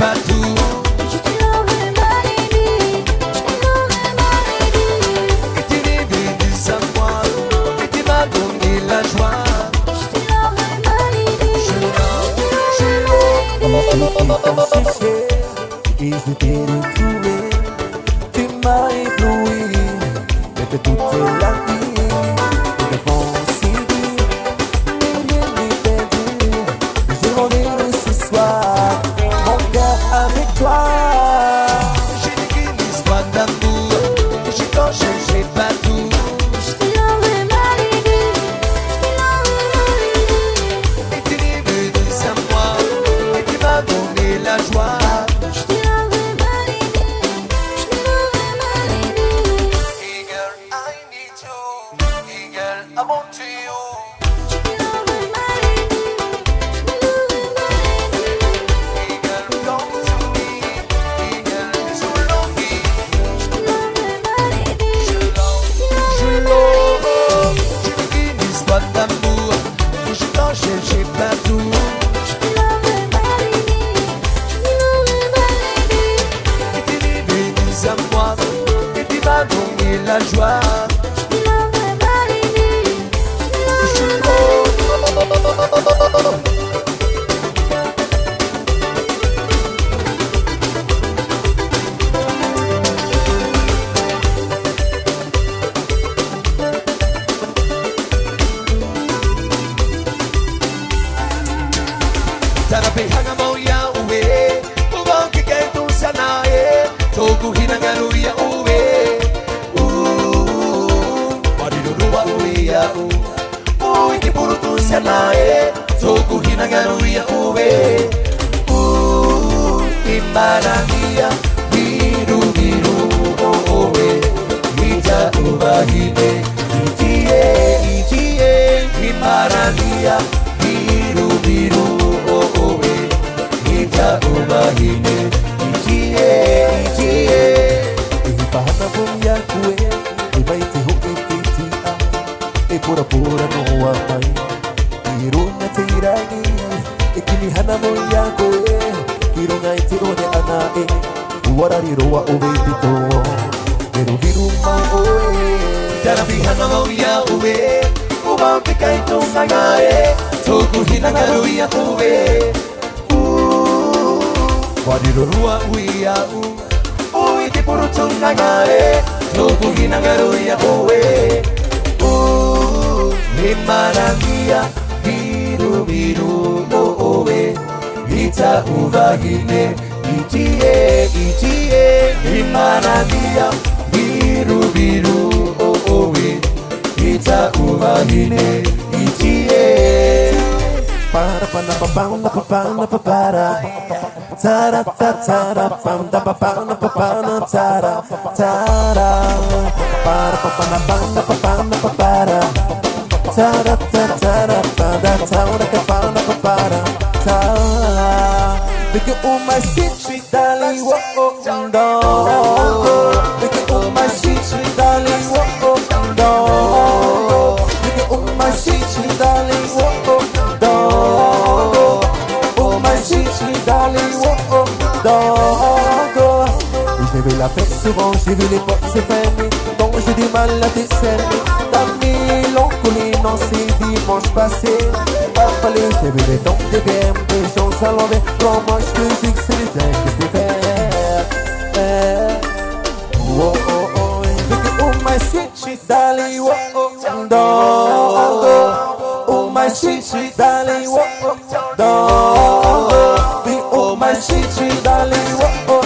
pas tout. Je te l'aurais mal dit, je te l'aurais mal dit. Et tu es venu sans moi, et tu m'as donné la joie. Je te l'aurais mal dit, Je Et je t'ai retrouvé, tu m'as ébloui, mais que toute la vie, nous devons si vite, mais rien n'est perdu. J'ai rendez-vous ce soir, mon cœur avec toi. J'ai une histoire d'amour, je t'en cherchais pas tout. je te l'aurais mal dit, je te l'aurais mal dit. Et tu es venu sans moi, et tu m'as donné la joie. Je te l'aurais mal dit, je te l'aurais mal dit. Hey girl, I need you. Hey girl, I want you. Je te l'aurais mal dit, je te l'aurais mal dit. Hey girl, come to me. Hey girl, so lonely. Je te l'aurais mal dit, Je l'ai une histoire d'amour, je t'en cherchais pas tout. je te l'aurais mal dit, je te l'aurais mal dit. Et tu es venu à moi, et tu m'as donné la joie. Je te l'aurais mal dit, je te l'aurais mal dit. Tarapehanga moya uwe, ubangi kaitu sana e, toku hinangaru ya uwe. Warirurua uwe ya u, ikiburutu sana e, toku hinangaru ya uwe. Imarangia, biru biru uwe, hita ubahime, itie, imarangia, biru biru uwe, hita ubahime, itie. Ipahana bumya kue, ibaiti ho ititia, pura pura no wapai, iruna tirani, ikimihana bumya kue, irunga itirone anae, uwarariro wa ubitito, viru viru maoe. Tarapihana moya uwe, ubangi kaitu sana e, toku hinangaru ya uwe. Warirurua uwe ya u, ikiburutu nagae, toku hinangaru ya uwe. Imarangia, biru biru uwe, hita ubahine, itie. Imarangia, biru biru uwe, hita ubahine, itie. Para pana papana papana papara, tara tara panda papana papana tara tara. Para papana papana papana papara, tara tara panda tara papana papara tara. Porque uma city dali wo do, porque uma city dali wo do, porque uma city dali wo do, uma city dali wo do. J'ai vu la fête souvent, j'ai vu les potes se fermer, donc j'ai du mal à discerner. La mélancolie, c'est dimanche passé. Appelé, j'ai vu les dons des BM, des gens à l'envers. Comment je te dis que c'est les dingues que je peux faire. Oh oh oh, oh my city, dali, oh oh, do. Oh my city, dali, oh oh, do. Oh my city, dali, oh oh,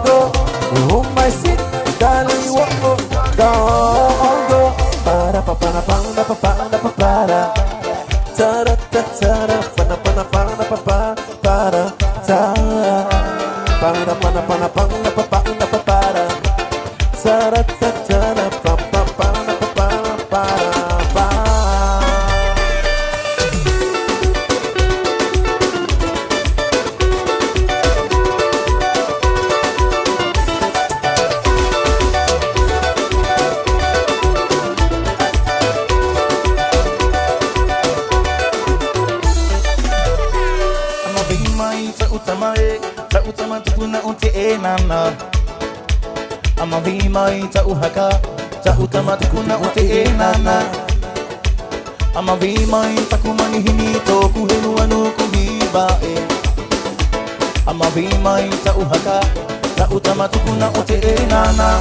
do. Oh my city, dali, oh oh, do. Para pa para para pa para pa para. Tara tara pana pana pana pa para tara. Para pana pana pana pa para para. Tara tara pa pa pana pa para pa. tukuna unte e nana Ama vimai ta uhaka Ta utama tukuna unte e nana Ama vimai ta kumani hinito Kuhenu anu kuhiba e Ama vimai ta uhaka Ta utama tukuna unte e nana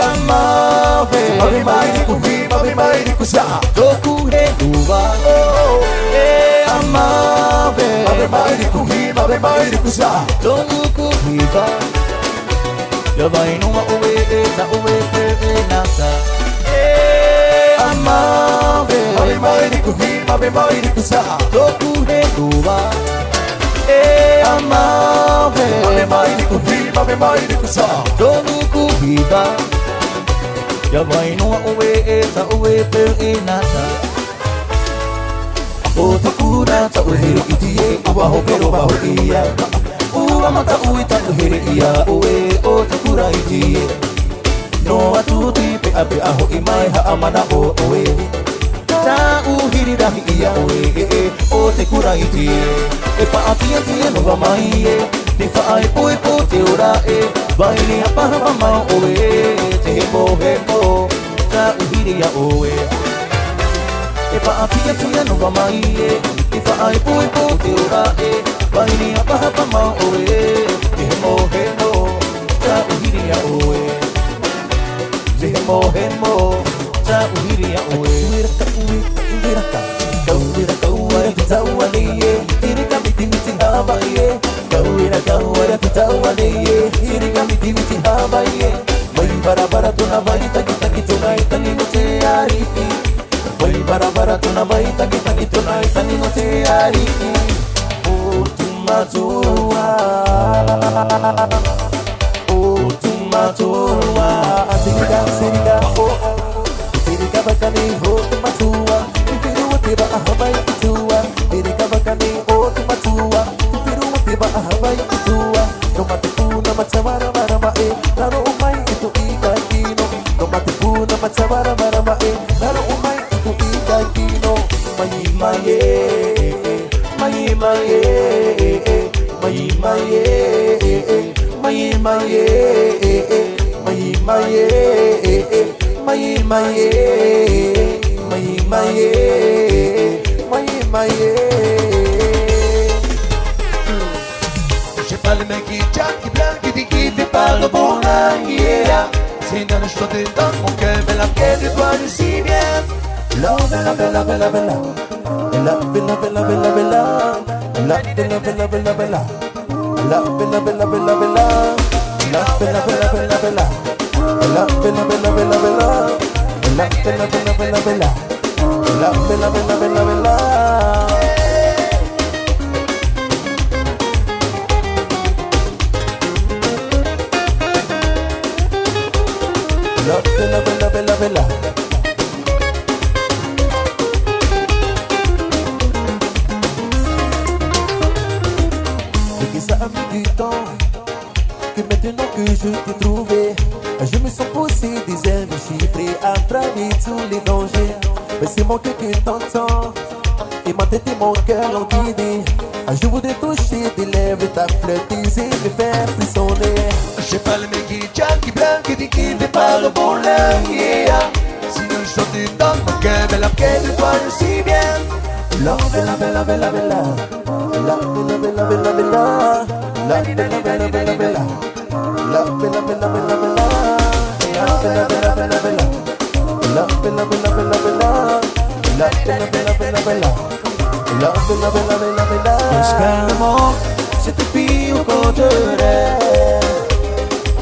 Amave Mavimai ni kuhi, mavimai ni kusa Toku he uwa Amave Mavimai ni kuhi, mavimai ni kusa Toku kuhiba Yavai numa uwe ta uwe pe nasa Amave Mavimai ni kuhi, mavimai ni kusa Toku he uwa Amave Mavimai ni kuhi, mavimai ni kusa Toku kuhiba Yavai numa uwe ta uwe pe nasa O takura ta uhere itie Uwa hopero baho iya Uwa mata ui ta uhere iya Uwe o takura itie No atuti pe ape aho imai ha amana o uwe Ta uhiri dahi iya uwe O takura itie E pa atia tia no wa mai e Te fa ai pui po te ora e Vai ni apa hapa mau uwe Te hemo hemo Ta uhiri ya uwe E pa atia tia no wa mai e Te fa ai pui po te ora e Vai ni apa hapa mau uwe Te hemo hemo Ta uhiri ya uwe Te hemo hemo Ta uhiri ya uwe Uwiraka Kawiraka uwara kitawa liye Tirika miti miti haba ye Kawiraka uwara kitawa liye Tirika miti miti haba ye Mai barabara tuna vai taki taki tuna itani no te ariki Mai barabara tuna vai taki taki tuna itani no te ariki O tumatua O tumatua Siriga siriga oh Siriga bakani ho tumatua Tupiru tiba ahabai itua Siriga bakani ho tumatua Tupiru tiba ahabai itua No matipuna machamara marama e Laro umai itu ikakino No matipuna machamara marama e Laro umai itu ikakino Mayi maye Mayi maye Mayi maye Mayi maye Mayi maye Mayi maye Mayi maye Mayi maye J'ai pas le mec qui tient, qui blague, qui te parle bon yeah. Si dans le choix dans mon cœur, mais laquelle de toi je si bien. Love, bella, bella, bella, bella. Love, bella, bella, bella, bella. Love, bella, bella, bella, bella. Love, bella, bella, bella, bella. Love, bella, bella, bella, bella. Love, bella, bella, bella, bella. Love, bella, bella, bella, bella. Love, bella, bella, bella, bella. Bella, bella, bella, bella. Et que ça a mis du temps Que maintenant que je t'ai trouvé Je me sens poussé des ailes Je suis prêt à braver tous les dangers Mais c'est mon cœur que t'entends Et ma tête et mon cœur l'ont guidé Je voudrais toucher tes lèvres Ta fleur, tes yeux me faire frissonner J'ai pas le mec qui blanc qui te parle bon langue yeah. Si je chante dans mon cœur Bella que toi je si bien Love bella bella bella bella Love bella bella bella bella Love bella bella bella bella Love bella bella bella bella Love bella bella bella bella Love bella bella bella bella Love bella bella bella bella Love bella bella bella bella Jusqu'à cette fille au corps de rêve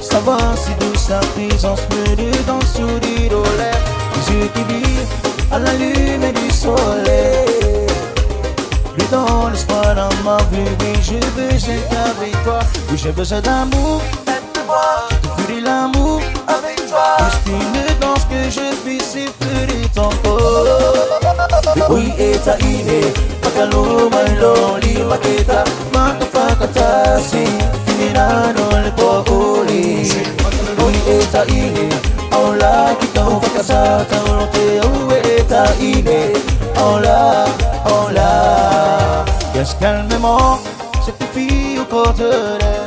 Savoir si douce sa présence me dit dans le sourire aux lèvres Les yeux qui brillent à la lumière du soleil Plus dans l'espoir dans ma vie Oui je veux être avec toi Oui j'ai besoin d'amour Être moi Je ferai l'amour avec toi Juste une danse que je puisse effleurer ton corps Oui et ta idée Makalo my lonely makita Makafakatasi Finirano le pokoli Oui et ta idée Aula kikau fakasata Ulote oui et ta idée Aula Yes calmement sacrifie au corps de l'air.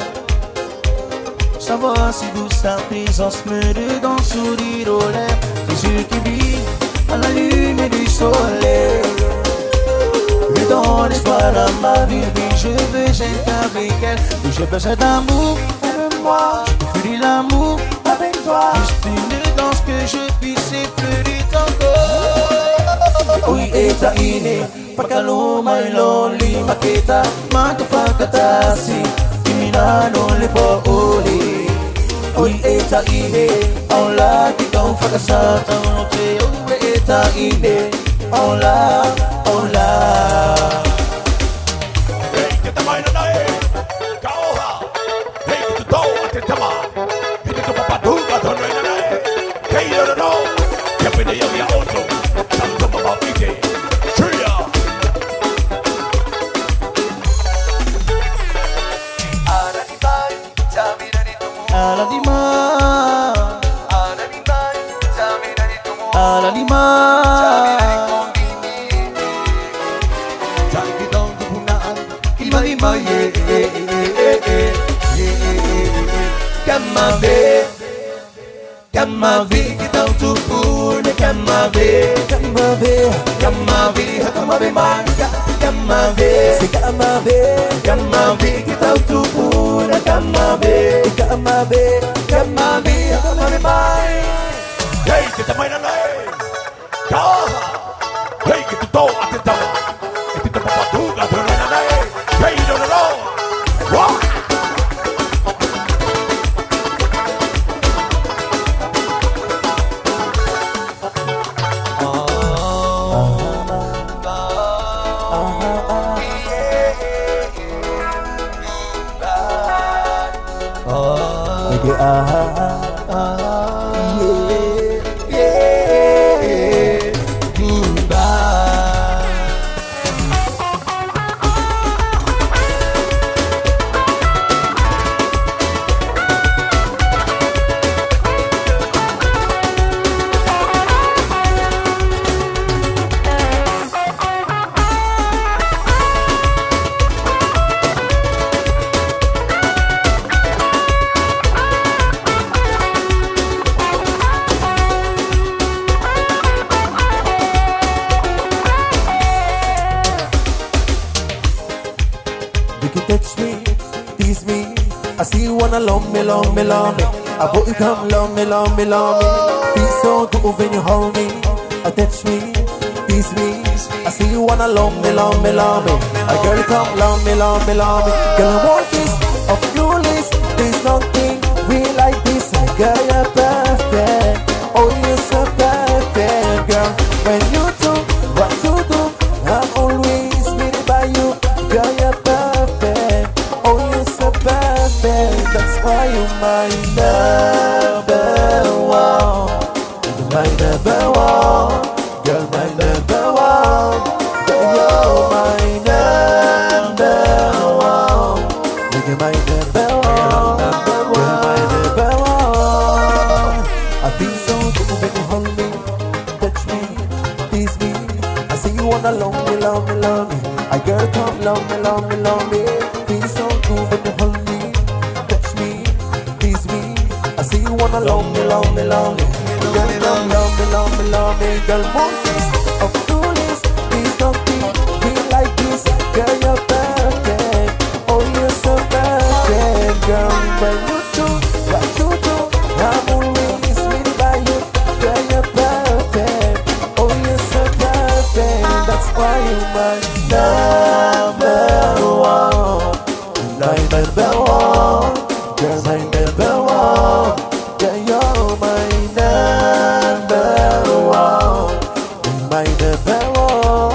Savoir si douce ta présence me redonne sourire aux lèvres. Tes yeux qui brillent à la lumière du soleil. Redonne espoir à ma vie, oui, je veux être avec elle. Oui, j'ai besoin d'amour avec moi. Je peux fuir l'amour avec toi. Juste une danse que je puisse effleurer ton corps. Oui, eta ini Pakaluma lonely Makita Matufakatasi Kimina non le po uli. Oui, eta ini On la kikong fakasata Unote oui, eta ini On la Hey, get the mind on it. Kaoha. Hey, get the dough at the tama. Hey, get the papaduga to it. Hey, you don't know. Kept in the young auto. Tell them about DJ. Cheerio. Ala lima, ala lima. Jangan kita untuk punaan, lima Kamabe, kita untuk puna Kamabe, manga Kamabe, kita untuk puna Kamabe, manga. Hey, get the mind on it. Kaoha. Hey, get the dough at the tama. Hey, get the papaduga to it. Hey, you don't know. What? You can touch me, tease me. I see you wanna love me. I want you come love me. Feel so good when you hold me. Touch me, tease me. I see you wanna love me. A girl come love me. Girl, I want this of your list. There's nothing we like this. Girl, you're perfect. Oh, you're so perfect, girl. When you do what you do, I'm always meaning by you. Girl, you're perfect. Oh, you're so perfect. That's why you're my number one. You're my number one. Girl, my number one. You're my number one. You're my number one. You're my number one. I feel so good when you hold me, touch me, tease me. I see you wanna love me. I girl come love me. Feel so good when you hold me, touch me, tease me. I see you wanna love me. Girl come love me. Girl want this of foolish. Please don't be like this. Girl you're perfect. Oh you're so perfect. Girl when you do what you do, I'm always mean by you. Girl you're perfect. Oh you're so perfect. That's why you're my number one. My number one. Girl my number one. Girl you're my number one. My number one.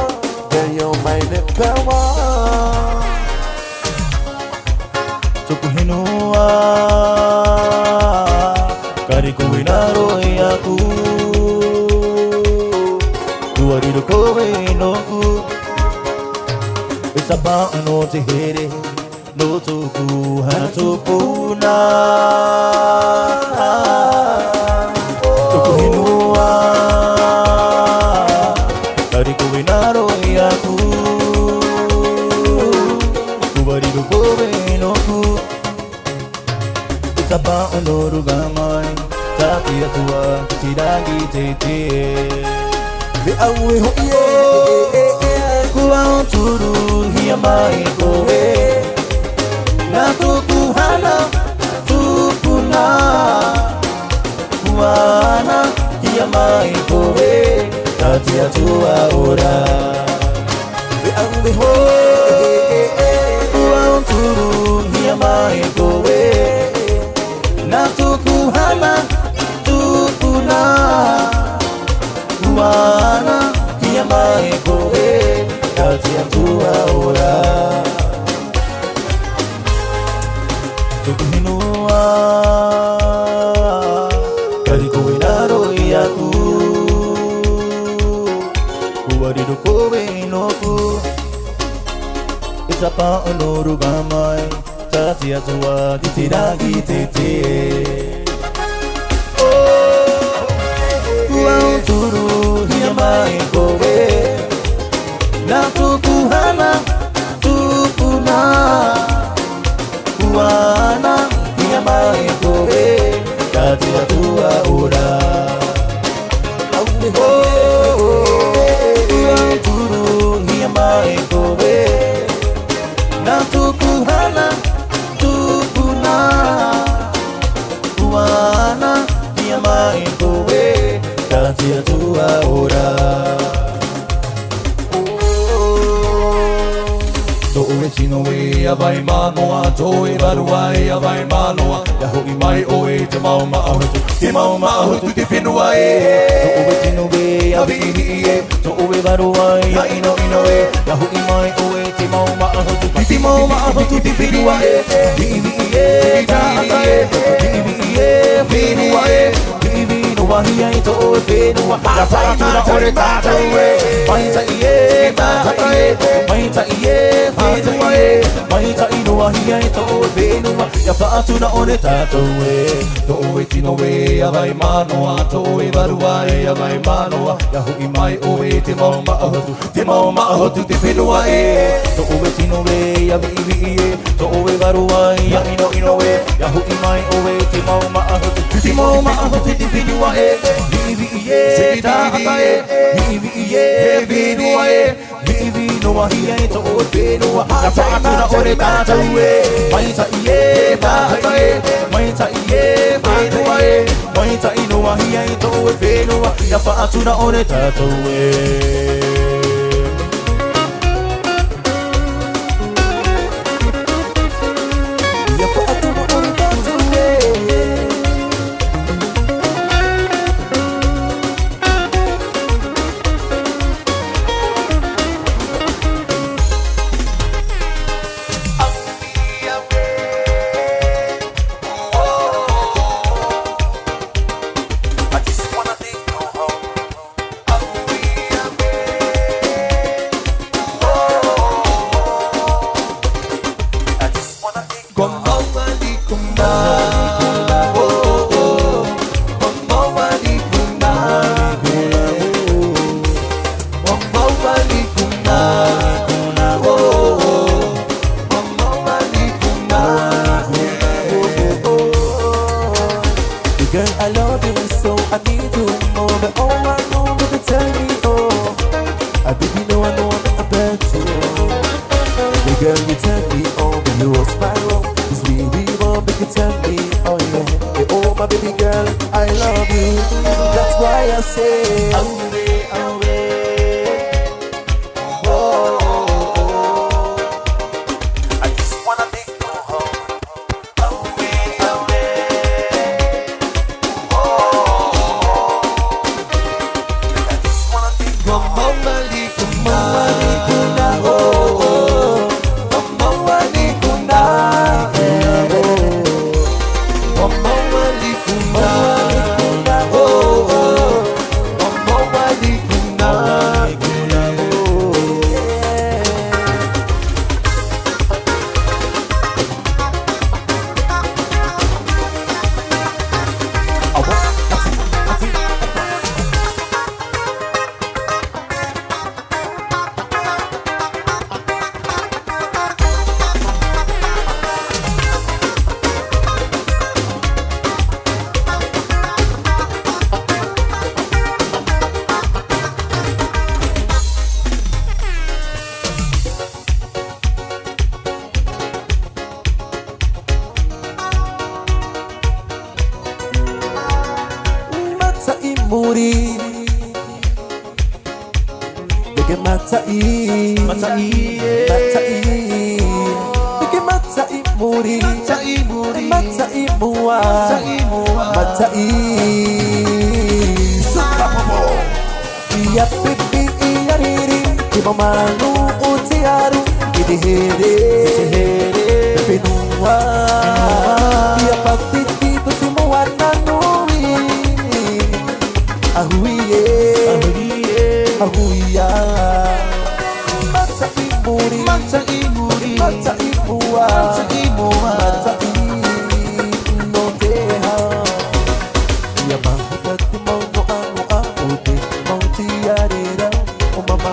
Girl you're my number one. Tukuhinua Kariku inaroi aku Duarido koe noku Isaba no te here No tuku hatupuna Tukuhinua Kariku inaroi aku Duarido koe onorugamai Tatia tua kitiragi tete Me awe ho Kua onturu hia mai koe Na tukuhana tukuna Kuana hia mai koe Tatia tua ora Me awe ho Kua onturu hia mai koe Na tukuhana tukuna Kuana hia mai koe Tatia tua ora Tukuhinua Kari koe naroi aku Kuwarido koe inoku Itapa onorugamai Tatia tua kitiragi tete Kua onturu hia mai koe Na tukuhana tukuna Kuana hia mai koe Tatia tua ora Kua onturu hia mai koe Na tukuhana tukuna Kuana hia mai koe Tatia tua ora To'o e tino e a vai manoa To'o e varua e a vai manoa Ya ho'i mai o e te mau maahotu Te mau maahotu te whenua e To'o e tino e a vihi e To'o e varua e a ino ino e Ya ho'i mai o e te mau maahotu Te mau maahotu te whenua e Vihi e taata e Vihi e whenua e Vihi no wahi ai to'o e whenua Ya whaatura o re tātou e Maita i e tāta e Maita i e whenua e Maita i no wahi ai to'o e whenua Ya whaatura o re tātou e To'o e tino e a vai manoa To'o e varua e a vai manoa Ya ho'i mai o e te mau maahotu Te mau maahotu te whenua e To'o e tino e a vihi e To'o e varua e a ino ino e Ya ho'i mai o e te mau maahotu Te mau maahotu te whenua e Vihi e tāta e Vihi e whenua e Vihi no wahi ai to'o e whenua Ya whaatura o re tātou e Maita i e tāta e Maita i e whenua e Maita i no wahi ai to'o e whenua Ya whaatura o re tātou e Girl, you turn me on, but you a spiral. It's me, we want, but you turn me on, yeah. Hey, oh, my baby girl, I love you. That's why I say, away, away. Oh, I just wanna take you home. Away, away. Oh, I just wanna take you home. muri Deke matai Matai Deke matai muri Matai mua Matai Ia pipi ia riri Kima manu utiaru Ide here Penua Ia patiti Tusimu wananui Ahuiye Ahuia Matai muri Matai mua Matai no teha Ia mahutati mau noa noa Ude mau tiarera O mama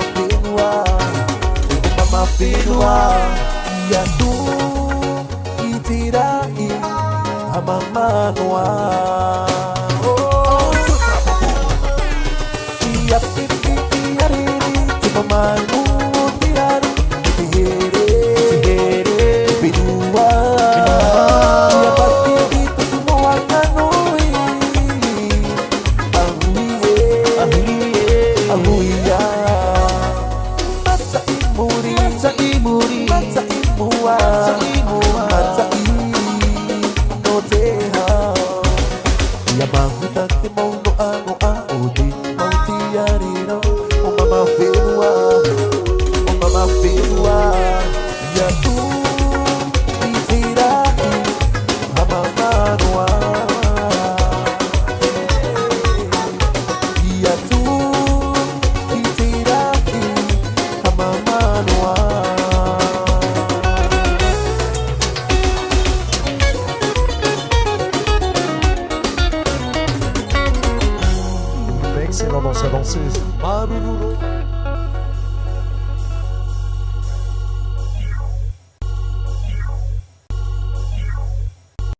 penua Ia tu itirai Hamama noa Ia pipi ia riri Cuma manu tiraru Tihere Penua Ia pati itu semua kanui Ahuia Matai muri Matai mua Matai no teha Ia mahutati mau noa noa Odi mau tiarira O mama whenua Ia tu itirai Hamama noa Ia tu itirai Hamama noa Excellent danseur danseuse. Maruru